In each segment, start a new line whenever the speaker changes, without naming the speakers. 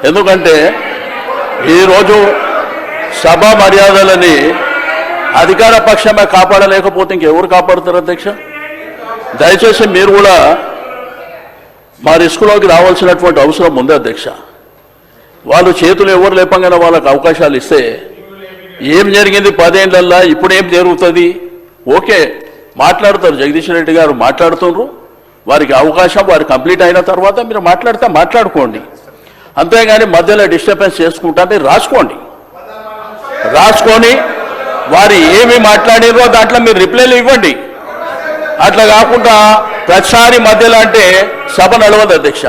ఎందుకంటే ఈరోజు సభ మర్యాదలని అధికార పక్షమే కాపాడలేకపోతే ఇంకెవరు కాపాడుతారు అధ్యక్ష? దయచేసి మీరు కూడా మా రిస్కులోకి రావాల్సినటువంటి అవసరం ఉంది అధ్యక్ష. వాళ్ళు చేతులు ఎవరు లేపంగానే వాళ్ళకి అవకాశాలు ఇస్తే ఏం జరిగింది 10 ఏళ్లల్లో, ఇప్పుడు ఏం జరుగుతుంది? ఓకే, మాట్లాడతారు, జగదీష్ రెడ్డి గారు మాట్లాడుతున్నారు, వారికి అవకాశం వారు కంప్లీట్ అయిన తర్వాత మీరు మాట్లాడుకోండి. అంతేగాని మధ్యలో డిస్టర్బెన్స్ చేసుకుంటా మీరు రాసుకొని వారు ఏమి మాట్లాడినో దాంట్లో మీరు రిప్లైలు ఇవ్వండి. అట్లా కాకుండా ప్రతిసారి మధ్యలో అంటే సభ నడవదు అధ్యక్ష.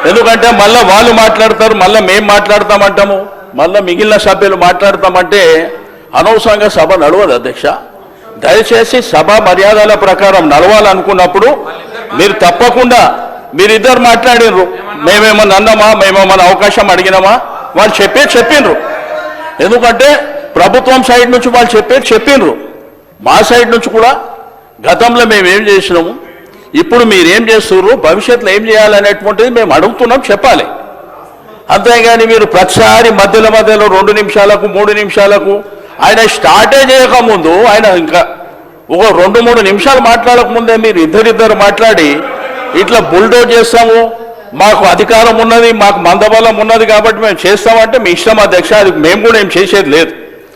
ఎందుకంటే మళ్ళీ వాళ్ళు మాట్లాడతారు, మళ్ళీ మేము మాట్లాడతామంటాము, మళ్ళీ మిగిలిన సభ్యులు మాట్లాడతామంటే అనవసరంగా సభ నడవదు అధ్యక్ష. దయచేసి సభ మర్యాదల ప్రకారం నడవాలనుకున్నప్పుడు మీరు తప్పకుండా మీరిద్దరు మాట్లాడినరు, మేమేమన్నా అన్నామా, మేమేమన్నా అవకాశం అడిగినామా, వాళ్ళు చెప్పిండ్రు. ఎందుకంటే ప్రభుత్వం సైడ్ నుంచి వాళ్ళు చెప్పిండ్రు, మా సైడ్ నుంచి కూడా గతంలో మేము ఏం చేసినాము, ఇప్పుడు మీరేం చేస్తున్నారు, భవిష్యత్తులో ఏం చేయాలనేటువంటిది మేము అడుగుతున్నాం, చెప్పాలి. అంతేగాని మీరు ప్రతిసారి మధ్యలో 2 నిమిషాలకు 3 నిమిషాలకు ఆయన స్టార్టే చేయకముందు ఆయన ఇంకా ఒక 2-3 నిమిషాలు మాట్లాడకముందే మీరు ఇద్దరిద్దరు మాట్లాడి ఇట్లా బుల్డోజ్ చేస్తాము, మాకు అధికారం ఉన్నది, మాకు మందబలం ఉన్నది కాబట్టి మేము చేస్తామంటే మీ ఇష్టం అధ్యక్ష. అది మేము కూడా ఏం చేసేది లేదు.